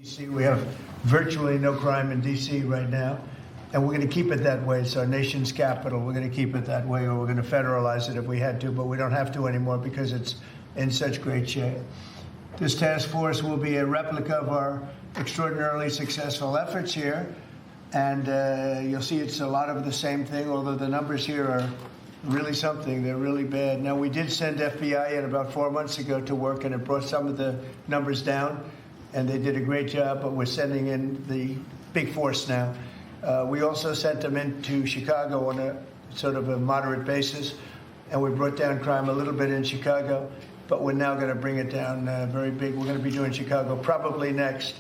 D.C. We have virtually no crime in D.C. right now, and we're going to keep it that way. It's our nation's capital. We're going to keep it that way, or we're going to federalize it if we had to, but we don't have to anymore because it's in such great shape. This task force will be a replica of our extraordinarily successful efforts here, and you'll see it's a lot of the same thing, although the numbers here are really something. They're really bad. Now, we did send FBI in about 4 months ago to work, and it brought some of the numbers down, and they did a great job, but we're sending in the big force now. We also sent them into Chicago on a sort of a moderate basis, and we brought down crime a little bit in Chicago, but we're now going to bring it down very big. We're going to be doing Chicago probably next.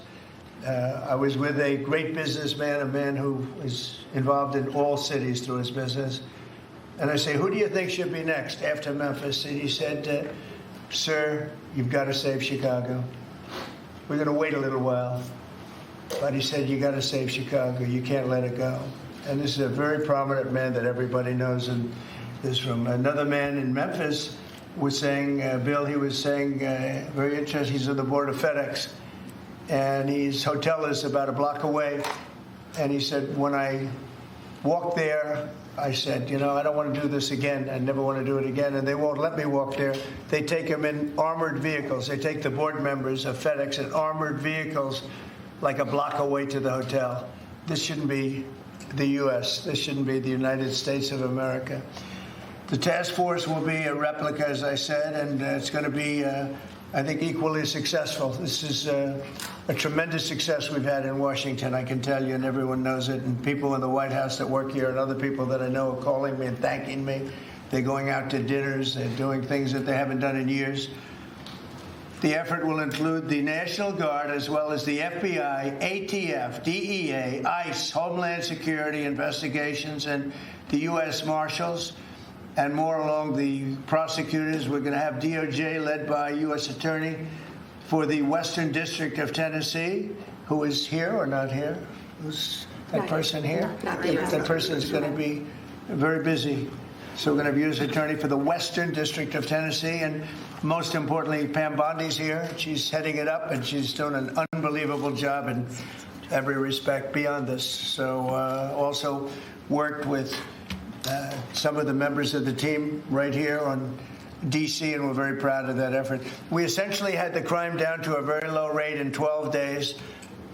I was with a great businessman, a man who is involved in all cities through his business. And I say, who do you think should be next after Memphis? And he said, sir, you've got to save Chicago. We're going to wait a little while. But he said, you got to save Chicago. You can't let it go. And this is a very prominent man that everybody knows in this room. Another man in Memphis was saying, Bill, he was saying, very interesting, he's on the board of FedEx. And his hotel is about a block away. And he said, when I walked there, I said, you know, I don't want to do this again. I never want to do it again. And they won't let me walk there. They take them in armored vehicles. They take the board members of FedEx in armored vehicles like a block away to the hotel. This shouldn't be the U.S. This shouldn't be the United States of America. The task force will be a replica, as I said, and it's going to be, I think, equally successful. This is a tremendous success we've had in Washington, I can tell you, and everyone knows it. And people in the White House that work here and other people that I know are calling me and thanking me. They're going out to dinners. They're doing things that they haven't done in years. The effort will include the National Guard as well as the FBI, ATF, DEA, ICE, Homeland Security investigations, and the U.S. Marshals, and more along the prosecutors. We're going to have DOJ led by U.S. Attorney for the Western District of Tennessee, who is here or not here? Who's that person here? That person is going to be very busy. So we're going to have U.S. Attorney for the Western District of Tennessee, and most importantly, Pam Bondi's here. She's heading it up, and she's doing an unbelievable job in every respect beyond this. So also worked with some of the members of the team right here on D.C., and we're very proud of that effort. We essentially had the crime down to a very low rate in 12 days,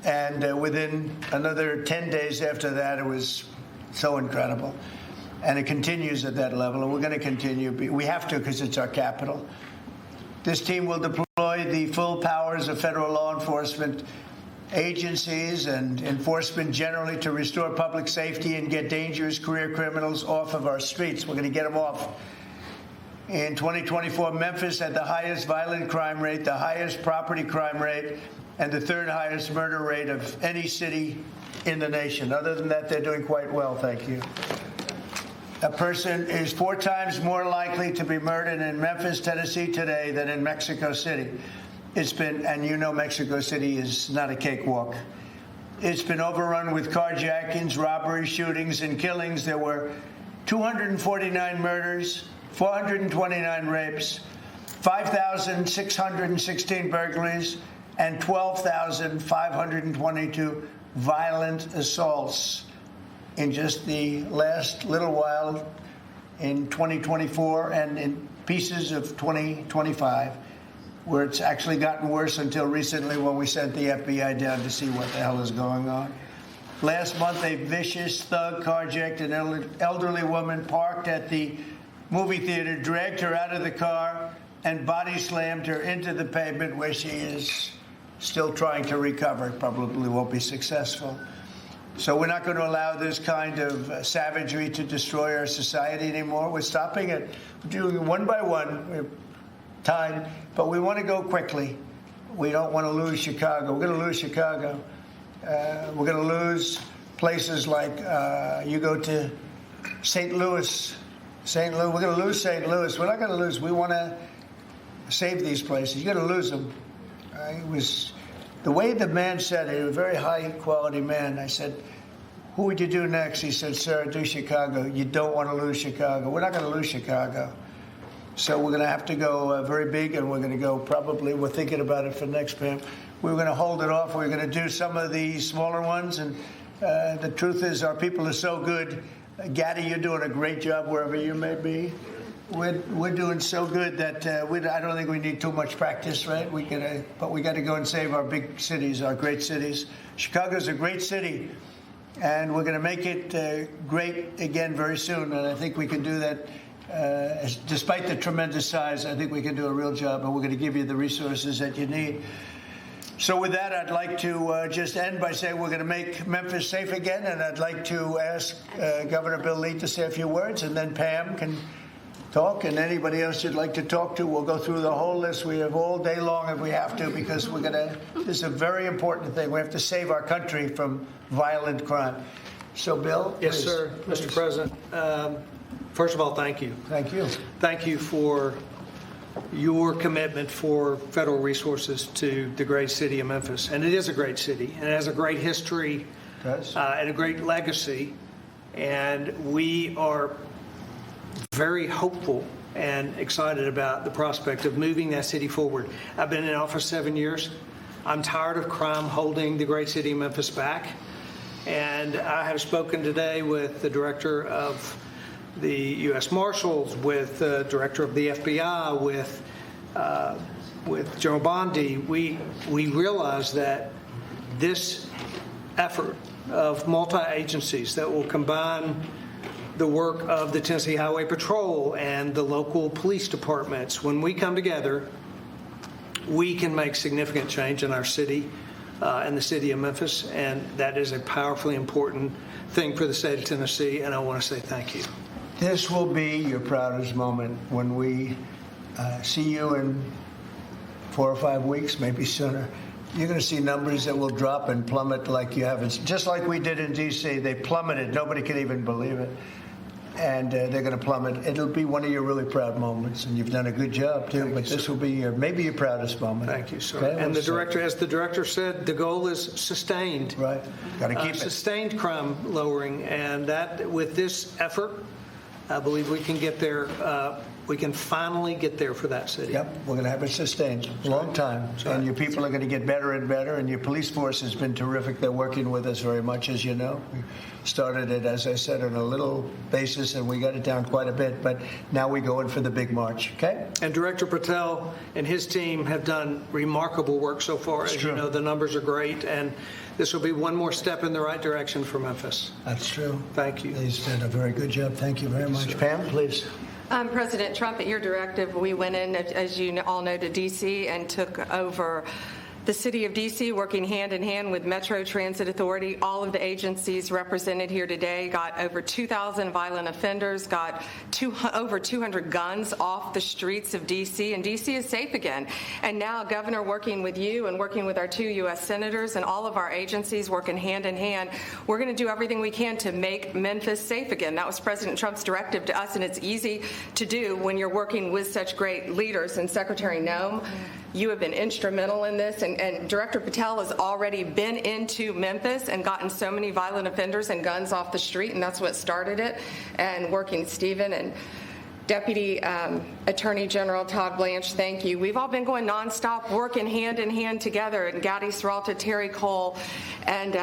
and within another 10 days after that, it was so incredible. And it continues at that level, and we're going to continue. We have to because it's our capital. This team will deploy the full powers of federal law enforcement agencies and enforcement generally to restore public safety and get dangerous career criminals off of our streets. We're going to get them off. In 2024, Memphis had the highest violent crime rate, the highest property crime rate, and the third highest murder rate of any city in the nation. Other than that, they're doing quite well, thank you. A person is 4 times more likely to be murdered in Memphis, Tennessee today than in Mexico City. It's been, and you know Mexico City is not a cakewalk. It's been overrun with carjackings, robberies, shootings, and killings. There were 249 murders, 429 rapes, 5,616 burglaries, and 12,522 violent assaults in just the last little while in 2024 and in pieces of 2025, where it's actually gotten worse until recently when we sent the FBI down to see what the hell is going on. Last month, a vicious thug carjacked an elderly woman parked at the movie theater, dragged her out of the car, and body slammed her into the pavement, where she is still trying to recover. Probably won't be successful. So we're not going to allow this kind of savagery to destroy our society anymore. We're stopping it. We're doing it one by one. We have time, but we want to go quickly. We don't want to lose Chicago. We're going to lose Chicago. We're going to lose places like you go to St. Louis. St. Louis. We're going to lose St. Louis. We're not going to lose. We want to save these places. You're going to lose them. It was the way the man said it. He was a very high-quality man. I said, who would you do next? He said, sir, do Chicago. You don't want to lose Chicago. We're not going to lose Chicago. So we're going to have to go very big, and we're going to go probably, we're thinking about it for next, Pam, we were going to hold it off. We were going to do some of the smaller ones. And the truth is, our people are so good. Gaddy, you're doing a great job wherever you may be. We're doing so good that I don't think we need too much practice, right? But we got to go and save our big cities, our great cities. Chicago's a great city, and we're going to make it great again very soon. And I think we can do that. Despite the tremendous size, I think we can do a real job, and we're going to give you the resources that you need. So with that, I'd like to just end by saying we're going to make Memphis safe again, and I'd like to ask Governor Bill Lee to say a few words, and then Pam can talk, and anybody else you'd like to talk to. We'll go through the whole list. We have all day long if we have to, because this is a very important thing. We have to save our country from violent crime. So, Bill? Yes, please, sir. please. Mr. President, first of all, thank you. Thank you. Thank you for your commitment for federal resources to the great city of Memphis. And it is a great city, and it has a great history and a great legacy. And we are very hopeful and excited about the prospect of moving that city forward. I've been in office 7 years. I'm tired of crime holding the great city of Memphis back. And I have spoken today with the director of the U.S. Marshals, with the director of the FBI, with General Bondi. We realize that this effort of multi-agencies that will combine the work of the Tennessee Highway Patrol and the local police departments, when we come together, we can make significant change in our city and the city of Memphis, and that is a powerfully important thing for the state of Tennessee, and I want to say thank you. This will be your proudest moment when we see you in 4 or 5 weeks, maybe sooner. You're going to see numbers that will drop and plummet like you haven't, just like we did in D.C. They plummeted. Nobody could even believe it. And they're going to plummet. It'll be one of your really proud moments, and you've done a good job too. But this will be maybe your proudest moment. Thank you, sir. Okay? And the director, as the director said, the goal is sustained. Right. Got to keep it. Sustained crime lowering, and that with this effort, I believe we can get there. We can finally get there for that city. Yep, we're going to have it sustained a long time. And your people are going to get better and better, and your police force has been terrific. They're working with us very much, as you know. We started it, as I said, on a little basis, and we got it down quite a bit, but now we go in for the big march, okay? And Director Patel and his team have done remarkable work so far. As you know, the numbers are great, and this will be one more step in the right direction for Memphis. That's true. Thank you. He's done a very good job. Thank you very much. Pam, please. President Trump, at your directive, we went in, as you all know, to D.C. and took over the city of D.C., working hand in hand with Metro Transit Authority. All of the agencies represented here today got over 2,000 violent offenders, got over 200 guns off the streets of D.C., and D.C. is safe again. And now, Governor, working with you and working with our 2 U.S. senators and all of our agencies working hand in hand, we're going to do everything we can to make Memphis safe again. That was President Trump's directive to us, and it's easy to do when you're working with such great leaders. And Secretary Noem, you have been instrumental in this, and Director Patel has already been into Memphis and gotten so many violent offenders and guns off the street, and that's what started it. And working Stephen and Deputy Attorney General Todd Blanche, thank you. We've all been going nonstop, working hand in hand together, and Gaddy Seralta, Terry Cole, and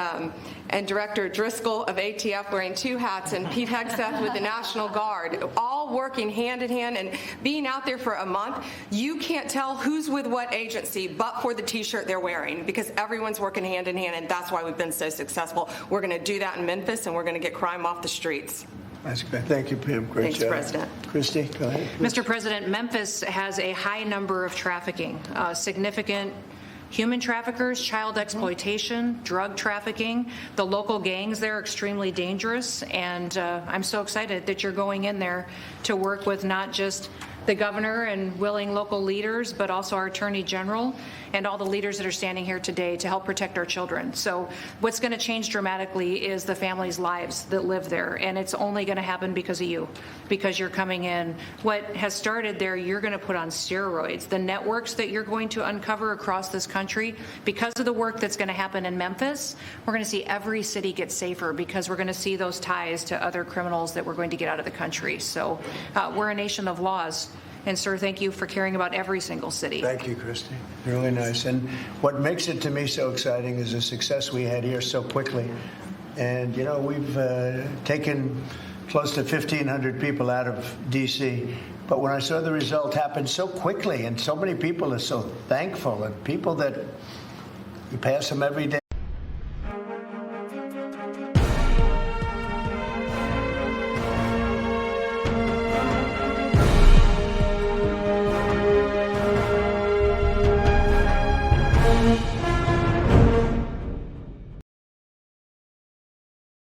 Director Driscoll of ATF wearing 2 hats, and Pete Hegseth with the National Guard, all working hand in hand and being out there for a month. You can't tell who's with what agency but for the T-shirt they're wearing, because everyone's working hand in hand, and that's why we've been so successful. We're going to do that in Memphis, and we're going to get crime off the streets. That's great. Thank you, Pam. Great Thanks, job. President. Christy, go ahead. Mr. President, Memphis has a high number of trafficking, significant human traffickers, child exploitation, drug trafficking. The local gangs there are extremely dangerous, and I'm so excited that you're going in there to work with not just the governor and willing local leaders, but also our attorney general and all the leaders that are standing here today to help protect our children. So what's going to change dramatically is the families' lives that live there, and it's only going to happen because of you, because you're coming in. What has started there, you're going to put on steroids. The networks that you're going to uncover across this country, because of the work that's going to happen in Memphis, we're going to see every city get safer, because we're going to see those ties to other criminals that we're going to get out of the country. So we're a nation of laws. And sir, thank you for caring about every single city. Thank you, Christy. Really nice. And what makes it to me so exciting is the success we had here so quickly. And, you know, we've taken close to 1,500 people out of D.C., but when I saw the result happen so quickly and so many people are so thankful, and people that you pass them every day